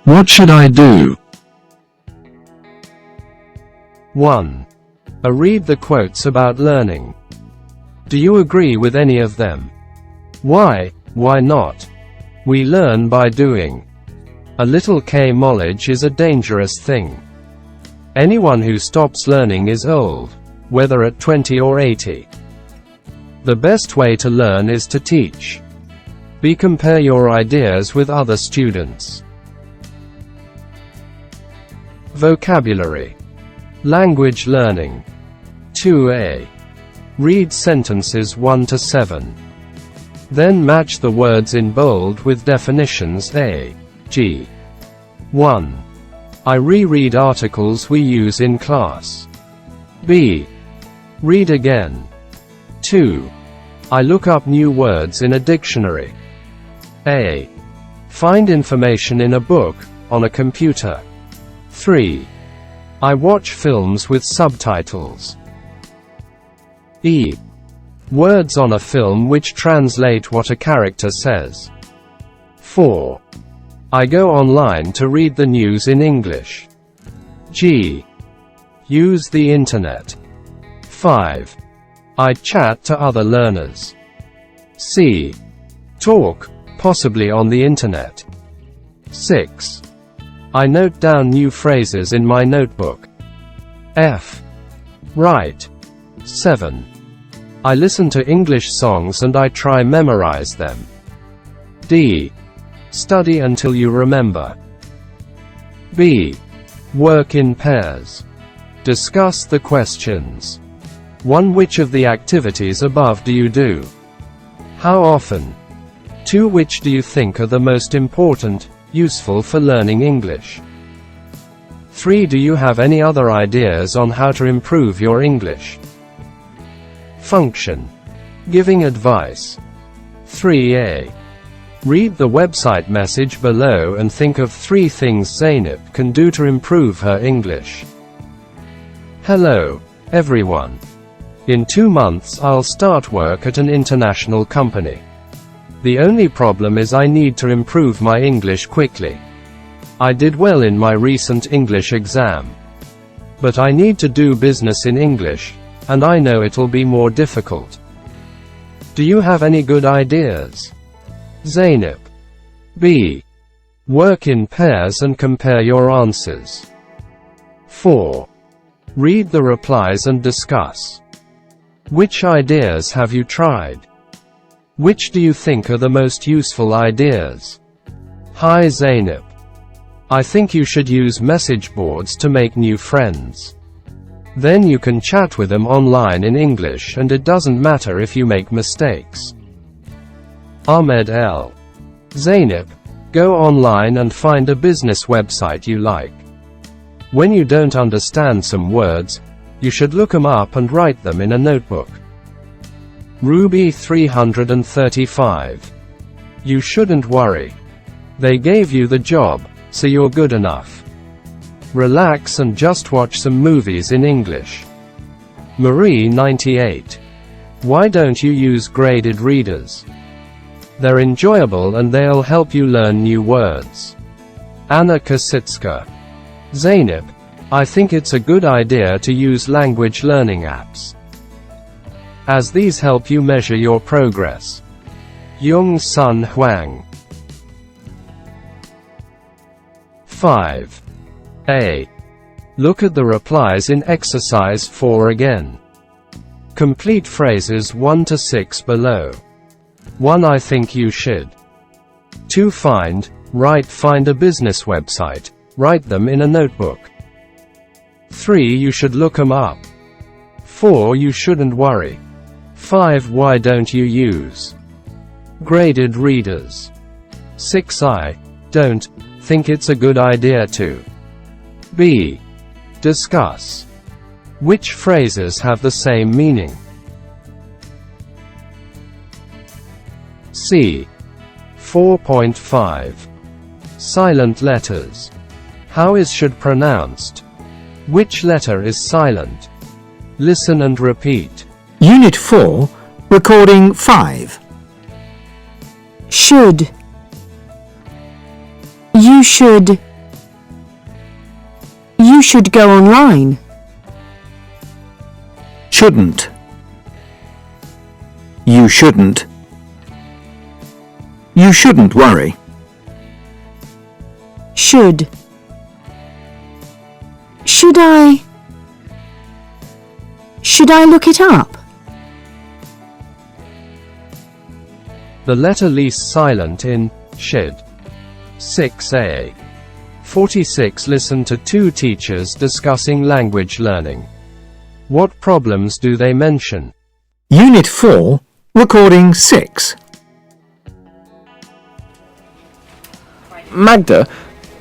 What should I do? 1. Read the quotes about learning. Do you agree with any of them? Why? Why not? We learn by doing. A little knowledge is a dangerous thing. Anyone who stops learning is old, whether at 20 or 80. The best way to learn is to teach. Compare your ideas with other students. Vocabulary. Language learning. 2a. Read sentences 1 to 7. Then match the words in bold with definitions A, G. 1. I reread articles we use in class. B. Read again. 2. I look up new words in a dictionary. A. Find information in a book, on a computer. 3. I watch films with subtitles. E. Words on a film which translate what a character says. 4. I go online to read the news in English. G. Use the internet. 5. I chat to other learners. C. Talk, possibly on the internet. 6. I note down new phrases in my notebook. F. Write. 7. I listen to English songs and I try memorize them. D. Study until you remember. B. Work in pairs. Discuss the questions. 1. Which of the activities above do you do? How often? 2. Which do you think are the most important, useful for learning English? 3. Do you have any other ideas on how to improve your English? Function. Giving advice. 3a. Read the website message below and think of 3 things Zainab can do to improve her English. Hello, everyone. In 2 months I'll start work at an international company. The only problem is I need to improve my English quickly. I did well in my recent English exam. But I need to do business in English, and I know it'll be more difficult. Do you have any good ideas? Zainab. B. Work in pairs and compare your answers. 4. Read the replies and discuss. Which ideas have you tried? Which do you think are the most useful ideas? Hi Zainab. I think you should use message boards to make new friends. Then you can chat with them online in English and it doesn't matter if you make mistakes. Ahmed L. Zainab, go online and find a business website you like. When you don't understand some words, you should look them up and write them in a notebook. Ruby 335. You shouldn't worry. They gave you the job, so you're good enough. Relax and just watch some movies in English. Marie 98. Why don't you use graded readers? They're enjoyable and they'll help you learn new words. Anna Kasitska. Zainab, I think it's a good idea to use language learning apps, as these help you measure your progress. Yung Sun Huang. 5. A. Look at the replies in exercise 4 again. Complete phrases 1 to 6 below. 1. I think you should. 2. Find a business website. Write them in a notebook. 3. You should look them up. 4. You shouldn't worry. 5. Why don't you use graded readers? 6. I don't think it's a good idea to. B. Discuss. Which phrases have the same meaning? C. 4.5. Silent letters. How is should pronounced? Which letter is silent? Listen and repeat. Unit 4, Recording 5. Should. You should. You should go online. Shouldn't. You shouldn't. You shouldn't worry. Should. Should I look it up? The letter least silent in should. 6a. 46. Listen to two teachers discussing language learning. What problems do they mention? Unit 4, Recording 6. Magda,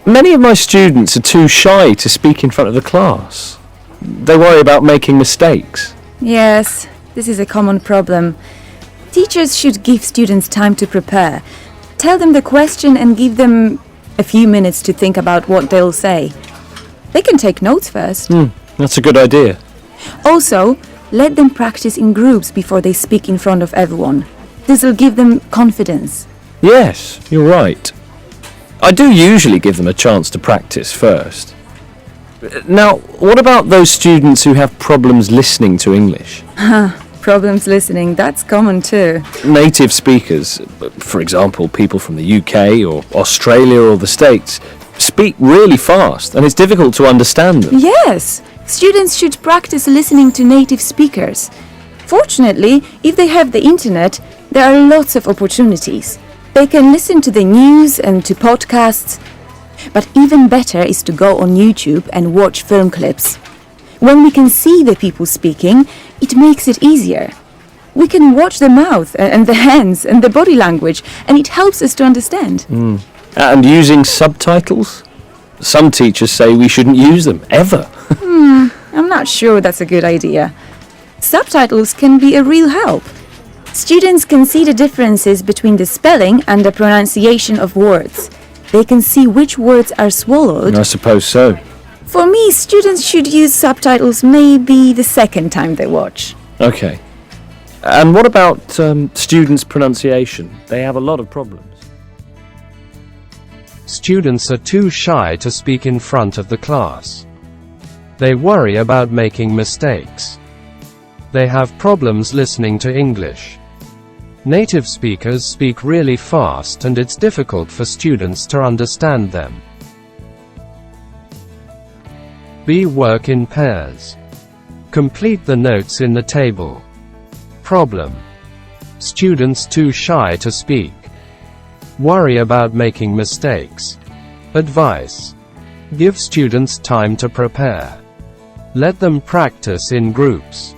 many of my students are too shy to speak in front of the class. They worry about making mistakes. Yes, this is a common problem. Teachers should give students time to prepare. Tell them the question and give them a few minutes to think about what they'll say. They can take notes first. That's a good idea. Also, let them practice in groups before they speak in front of everyone. This will give them confidence. Yes, you're right. I do usually give them a chance to practice first. Now, what about those students who have problems listening to English? Problems listening, that's common too. Native speakers, for example, people from the UK or Australia or the States, speak really fast and it's difficult to understand them. Yes, students should practice listening to native speakers. Fortunately, if they have the internet, there are lots of opportunities. They can listen to the news and to podcasts. But even better is to go on YouTube and watch film clips. When we can see the people speaking, it makes it easier. We can watch the mouth and the hands and the body language, and it helps us to understand. And using subtitles? Some teachers say we shouldn't use them, ever. I'm not sure that's a good idea. Subtitles can be a real help. Students can see the differences between the spelling and the pronunciation of words. They can see which words are swallowed. I suppose so. For me, students should use subtitles maybe the second time they watch. Okay. And what about students' pronunciation? They have a lot of problems. Students are too shy to speak in front of the class. They worry about making mistakes. They have problems listening to English. Native speakers speak really fast and it's difficult for students to understand them. B. Work in pairs. Complete the notes in the table. Problem. Students too shy to speak. Worry about making mistakes. Advice. Give students time to prepare. Let them practice in groups.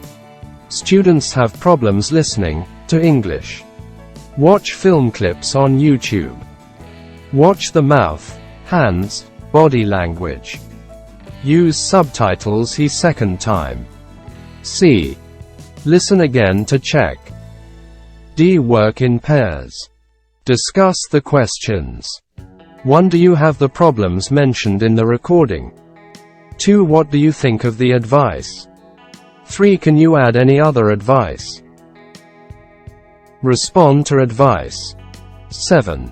Students have problems listening to English. Watch film clips on YouTube. Watch the mouth, hands, body language. Use subtitles the second time. C. Listen again to check. D. Work in pairs. Discuss the questions. 1. Do you have the problems mentioned in the recording? 2. What do you think of the advice? 3. Can you add any other advice? Respond to advice. 7.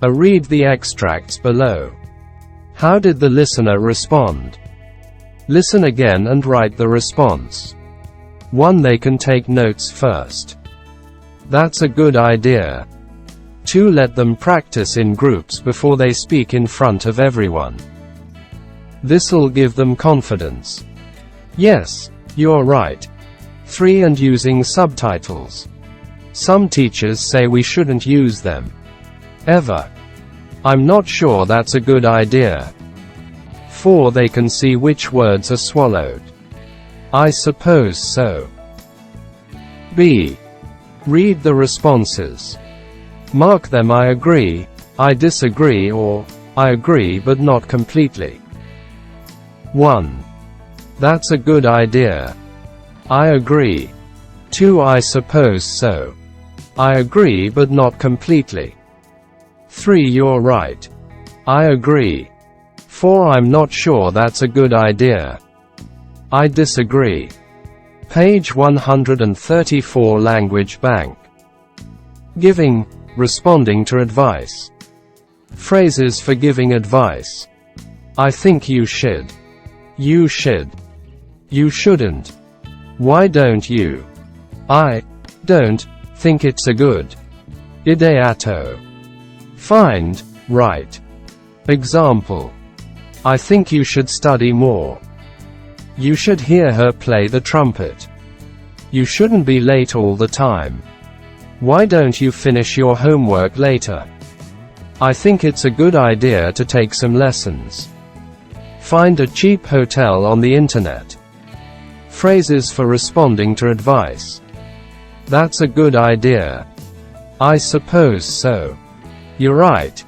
Read the extracts below. How did the listener respond? Listen again and write the response. 1. They can take notes first. That's a good idea. 2. Let them practice in groups before they speak in front of everyone. This'll give them confidence. Yes, you're right. 3. And using subtitles. Some teachers say we shouldn't use them. Ever. I'm not sure that's a good idea. 4. They can see which words are swallowed. I suppose so. B. Read the responses. Mark them I agree, I disagree or I agree but not completely. 1. That's a good idea. I agree. 2. I suppose so. I agree but not completely. 3. You're right. I agree. 4. I'm not sure that's a good idea. I disagree. Page 134. Language Bank. Giving, responding to advice. Phrases for giving advice. I think you should. You should. You shouldn't. Why don't you? I don't think it's a good ideato. Find right example. I think you should study more. You should hear her play the trumpet. You shouldn't be late all the time. Why don't you finish your homework later? I think it's a good idea to take some lessons. Find a cheap hotel on the internet. Phrases for responding to advice. That's a good idea. I suppose so. You're right.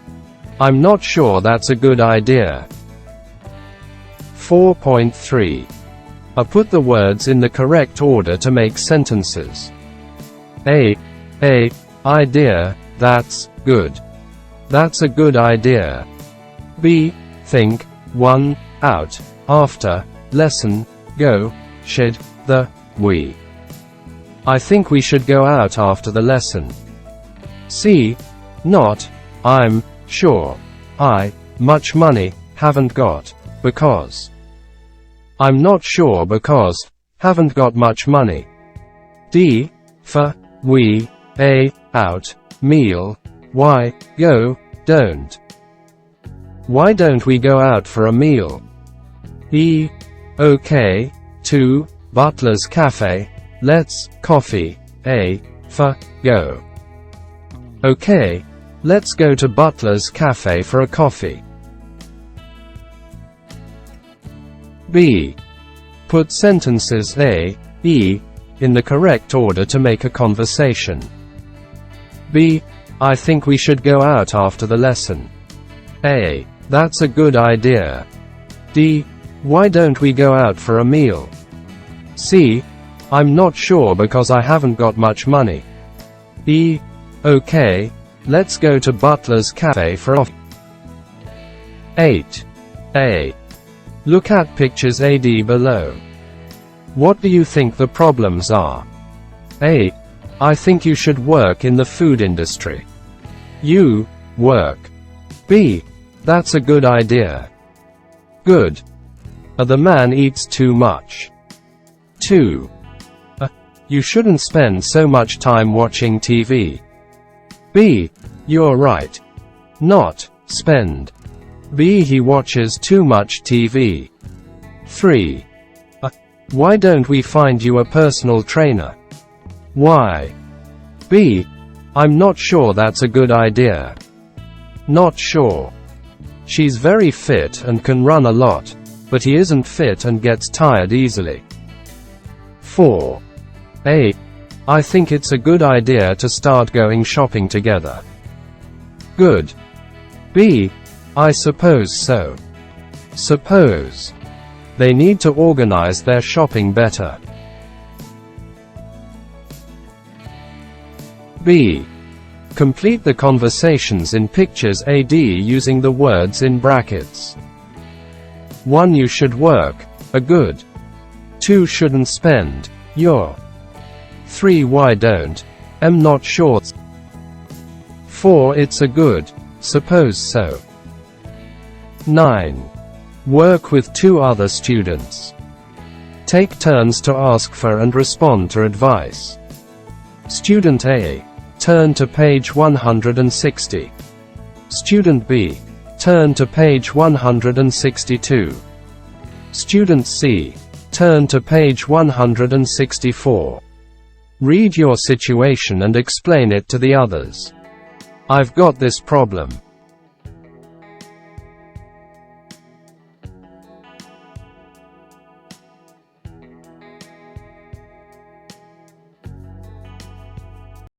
I'm not sure that's a good idea. 4.3. Put the words in the correct order to make sentences. A. Idea, that's good. That's a good idea. B. Think, 1, out, after, lesson, go, should, we. I think we should go out after the lesson. C. Not, I'm sure. I, much money, haven't got, because. I'm not sure because, haven't got much money. D. For, we, a, out, meal, why, go, don't. Why don't we go out for a meal? E. Okay, to, Butler's Cafe, let's, coffee, a, for, go. Okay, let's go to Butler's Cafe for a coffee. B. Put sentences A, E, in the correct order to make a conversation. B. I think we should go out after the lesson. A. That's a good idea. D. Why don't we go out for a meal? C. I'm not sure because I haven't got much money. E. Okay, let's go to Butler's Cafe for a 8. A. Look at pictures AD below. What do you think the problems are? A. I think you should work in the food industry. You, work. B. That's a good idea. Good. The man eats too much. 2. You shouldn't spend so much time watching TV. B. You're right. Not, spend. B. He watches too much TV. 3. Why don't we find you a personal trainer? Why? B. I'm not sure that's a good idea. Not sure. She's very fit and can run a lot, but he isn't fit and gets tired easily. 4. A. I think it's a good idea to start going shopping together. Good. B. I suppose so. Suppose. They need to organize their shopping better. B. Complete the conversations in pictures AD using the words in brackets. 1. You should work, a good. 2. Shouldn't spend, your. 3. Why don't, am not sure. 4. It's a good, suppose so. 9. Work with 2 other students. Take turns to ask for and respond to advice. Student A. Turn to page 160. Student B. Turn to page 162. Student C. Turn to page 164. Read your situation and explain it to the others. I've got this problem.